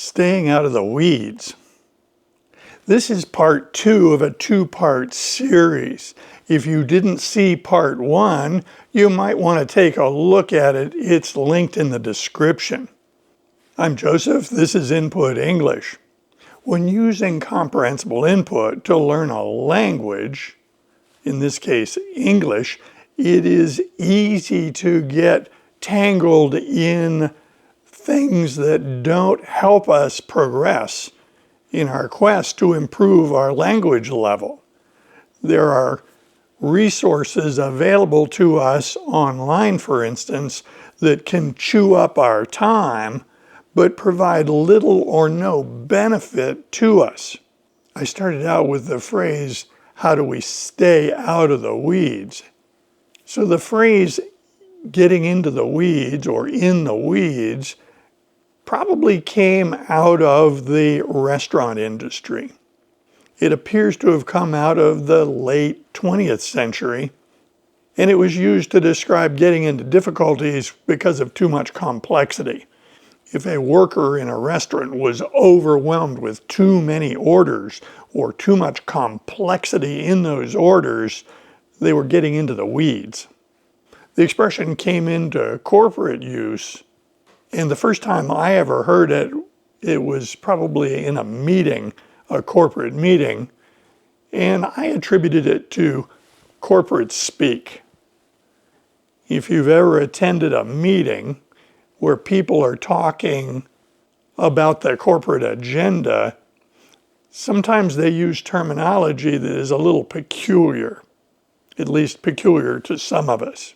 Staying out of the weeds. This is part 2 of a 2-part series. If you didn't see part 1, you might want to take a look at it. It's linked in the description. I'm Joseph. This is Input English. When using comprehensible input to learn a language, in this case English, it is easy to get tangled in things that don't help us progress in our quest to improve our language level. There are resources available to us online, for instance, that can chew up our time but provide little or no benefit to us. I started out with the phrase, how do we stay out of the weeds? So the phrase getting into the weeds or in the weeds probably came out of the restaurant industry. It appears to have come out of the late 20th century, and it was used to describe getting into difficulties because of too much complexity. If a worker in a restaurant was overwhelmed with too many orders or too much complexity in those orders, they were getting into the weeds. The expression came into corporate use, and the first time I ever heard it, it was probably in a meeting, a corporate meeting, and I attributed it to corporate speak. If you've ever attended a meeting where people are talking about the corporate agenda, sometimes they use terminology that is a little peculiar, at least peculiar to some of us.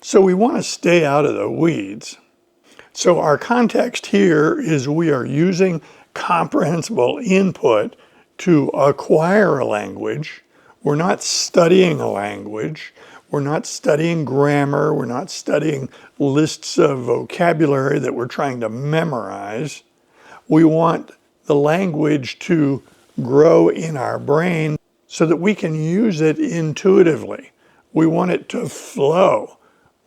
So we want to stay out of the weeds. So our context here is we are using comprehensible input to acquire a language. We're not studying a language. We're not studying grammar. We're not studying lists of vocabulary that we're trying to memorize. We want the language to grow in our brain so that we can use it intuitively. We want it to flow.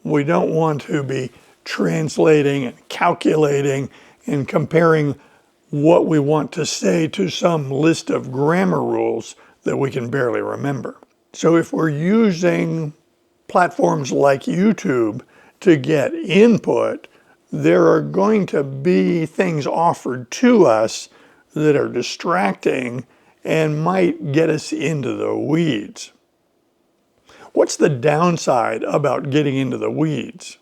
We don't want to be translating and calculating and comparing what we want to say to some list of grammar rules that we can barely remember. So if we're using platforms like YouTube to get input, there are going to be things offered to us that are distracting and might get us into the weeds. What's the downside about getting into the weeds?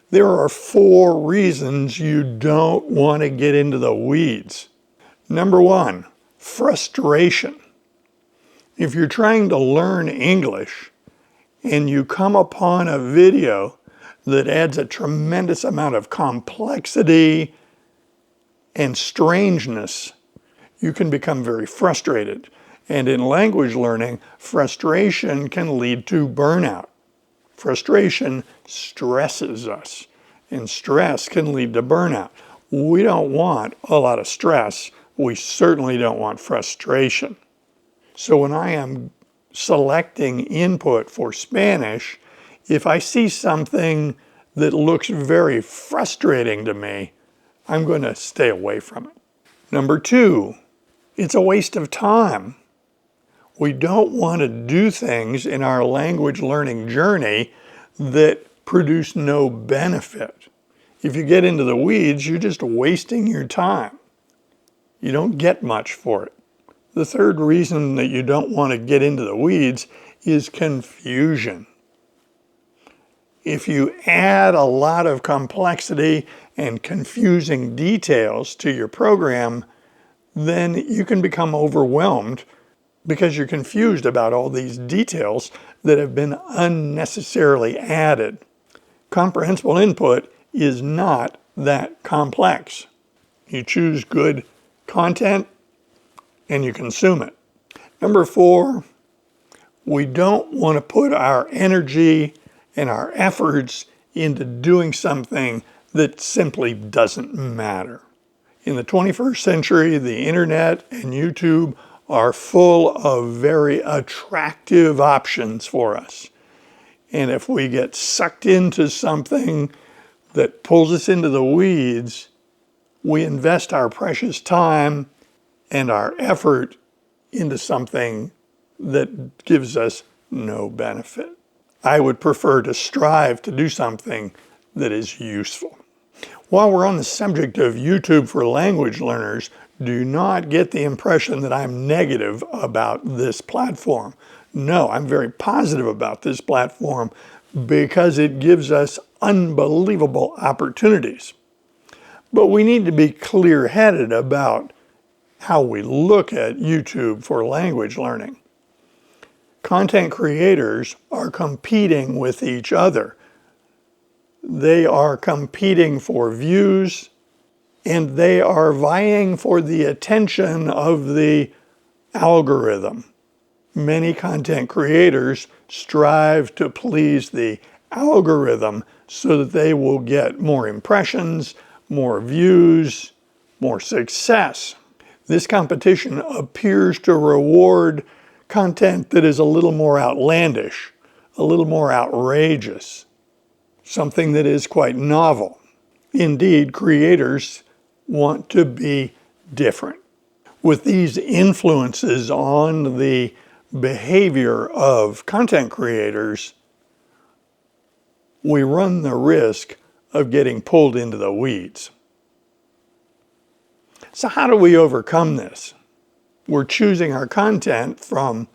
There are 4 reasons you don't want to get into the weeds. Number 1, frustration. If you're trying to learn English and you come upon a video that adds a tremendous amount of complexity and strangeness, you can become very frustrated. And in language learning, frustration can lead to burnout. Frustration stresses us, and stress can lead to burnout. We don't want a lot of stress. We certainly don't want frustration. So when I am selecting input for Spanish, if I see something that looks very frustrating to me, I'm going to stay away from it. Number 2, it's a waste of time. We don't want to do things in our language learning journey that produce no benefit. If you get into the weeds, you're just wasting your time. You don't get much for it. The 3rd reason that you don't want to get into the weeds is confusion. If you add a lot of complexity and confusing details to your program, then you can become overwhelmed because you're confused about all these details that have been unnecessarily added. Comprehensible input is not that complex. You choose good content and you consume it. Number 4, we don't want to put our energy and our efforts into doing something that simply doesn't matter. In the 21st century, the internet and YouTube are full of very attractive options for us. And if we get sucked into something that pulls us into the weeds, we invest our precious time and our effort into something that gives us no benefit. I would prefer to strive to do something that is useful. While we're on the subject of YouTube for language learners, do not get the impression that I'm negative about this platform. No, I'm very positive about this platform because it gives us unbelievable opportunities. But we need to be clear-headed about how we look at YouTube for language learning. Content creators are competing with each other. They are competing for views, and they are vying for the attention of the algorithm. Many content creators strive to please the algorithm so that they will get more impressions, more views, more success. This competition appears to reward content that is a little more outlandish, a little more outrageous, something that is quite novel. Indeed, creators want to be different. With these influences on the behavior of content creators, we run the risk of getting pulled into the weeds. So how do we overcome this? We're choosing our content from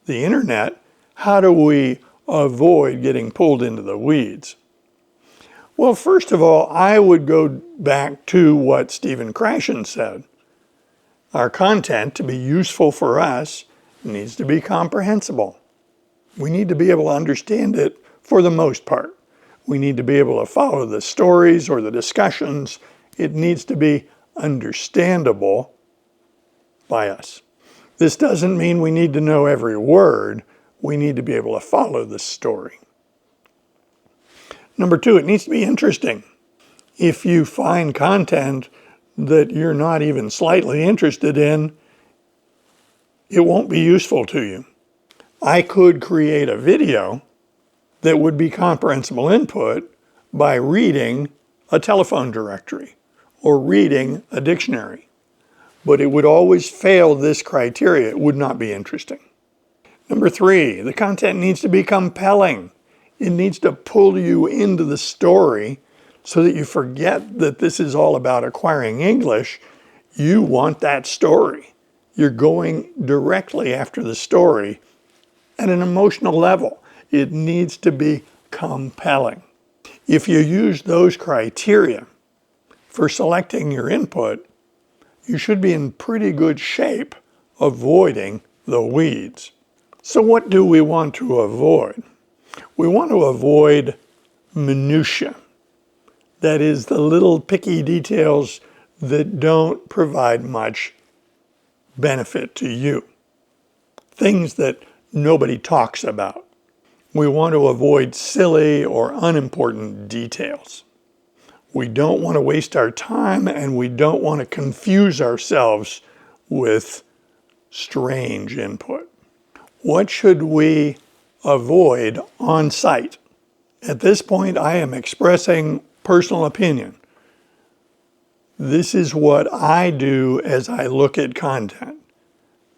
the internet. How do we avoid getting pulled into the weeds? Well, first of all, I would go back to what Krashen said. Our content, to be useful for us, needs to be comprehensible. We need to be able to understand it for the most part. We need to be able to follow the stories or the discussions. It needs to be understandable by us. This doesn't mean we need to know every word. We need to be able to follow the story. Number two, it needs to be interesting. If you find content that you're not even slightly interested in, it won't be useful to you. I could create a video that would be comprehensible input by reading a telephone directory or reading a dictionary, but it would always fail this criteria. It would not be interesting. Number three, the content needs to be compelling. It needs to pull you into the story so that you forget that this is all about acquiring English. You want that story. You're going directly after the story at an emotional level. It needs to be compelling. If you use those criteria for selecting your input, you should be in pretty good shape avoiding the weeds. So what do we want to avoid? We want to avoid minutia. That is, the little picky details that don't provide much benefit to you. Things that nobody talks about. We want to avoid silly or unimportant details. We don't want to waste our time, and we don't want to confuse ourselves with strange input. What should we avoid on site? At this point, I am expressing personal opinion. This is what I do as I look at content.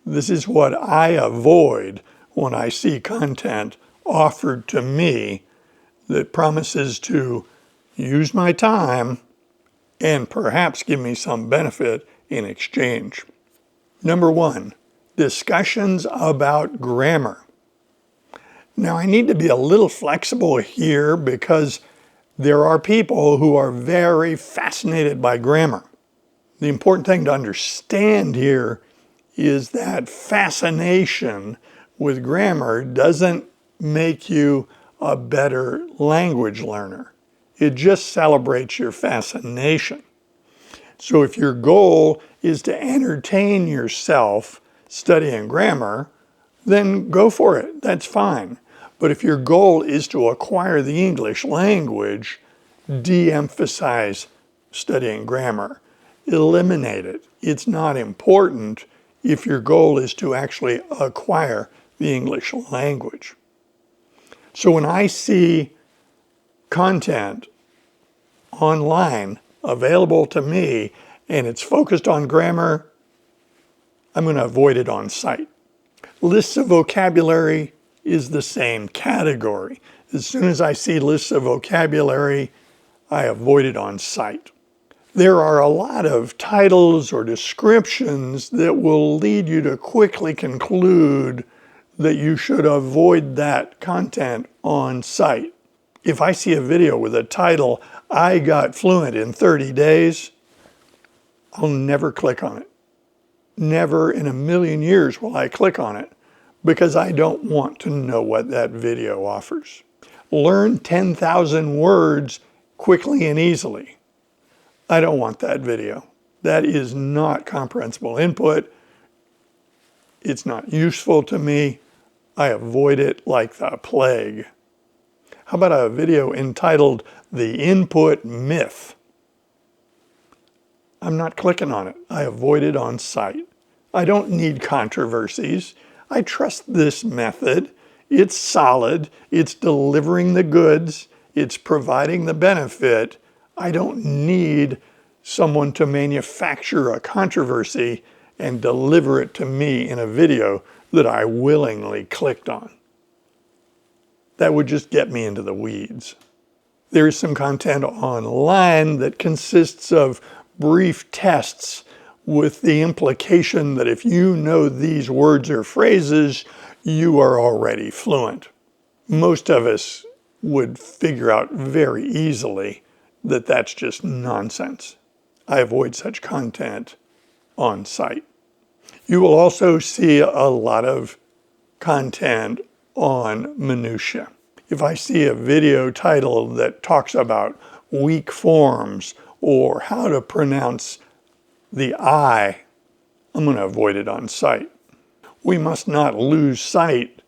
This is what I avoid when I see content offered to me that promises to use my time and perhaps give me some benefit in exchange. Number one, discussions about grammar. Now, I need to be a little flexible here because there are people who are very fascinated by grammar. The important thing to understand here is that fascination with grammar doesn't make you a better language learner. It just celebrates your fascination. So if your goal is to entertain yourself studying grammar, then go for it. That's fine. But if your goal is to acquire the English language, de-emphasize studying grammar. Eliminate it. It's not important if your goal is to actually acquire the English language. So when I see content online available to me and it's focused on grammar, I'm going to avoid it on sight. Lists of vocabulary is the same category. As soon as I see lists of vocabulary, I avoid it on sight. There are a lot of titles or descriptions that will lead you to quickly conclude that you should avoid that content on sight. If I see a video with a title, "I got fluent in 30 days," I'll never click on it. Never in a million years will I click on it, because I don't want to know what that video offers. Learn 10,000 words quickly and easily. I don't want that video. That is not comprehensible input. It's not useful to me. I avoid it like the plague. How about a video entitled "The Input Myth"? I'm not clicking on it. I avoid it on sight. I don't need controversies. I trust this method. It's solid. It's delivering the goods. It's providing the benefit. I don't need someone to manufacture a controversy and deliver it to me in a video that I willingly clicked on. That would just get me into the weeds. There is some content online that consists of brief tests with the implication that if you know these words or phrases, you are already fluent. Most of us would figure out very easily that that's just nonsense. I avoid such content on sight. You will also see a lot of content on minutia. If I see a video title that talks about weak forms or how to pronounce the I, I'm going to avoid it on sight. We must not lose sight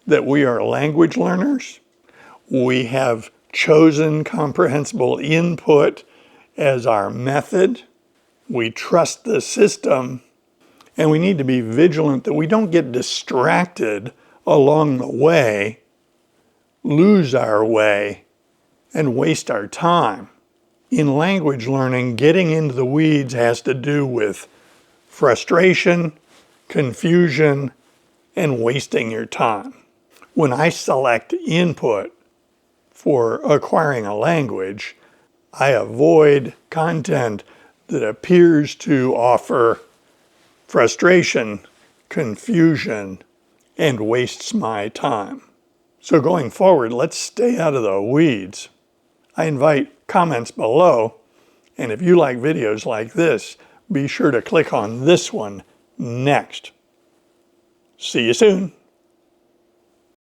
that we are language learners. We have chosen comprehensible input as our method. We trust the system, and we need to be vigilant that we don't get distracted along the way, lose our way, and waste our time. In language learning, getting into the weeds has to do with frustration, confusion, and wasting your time. When I select input for acquiring a language, I avoid content that appears to offer frustration, confusion, and wastes my time. So going forward, let's stay out of the weeds. I invite comments below, and if you like videos like this, be sure to click on this one next. See you soon.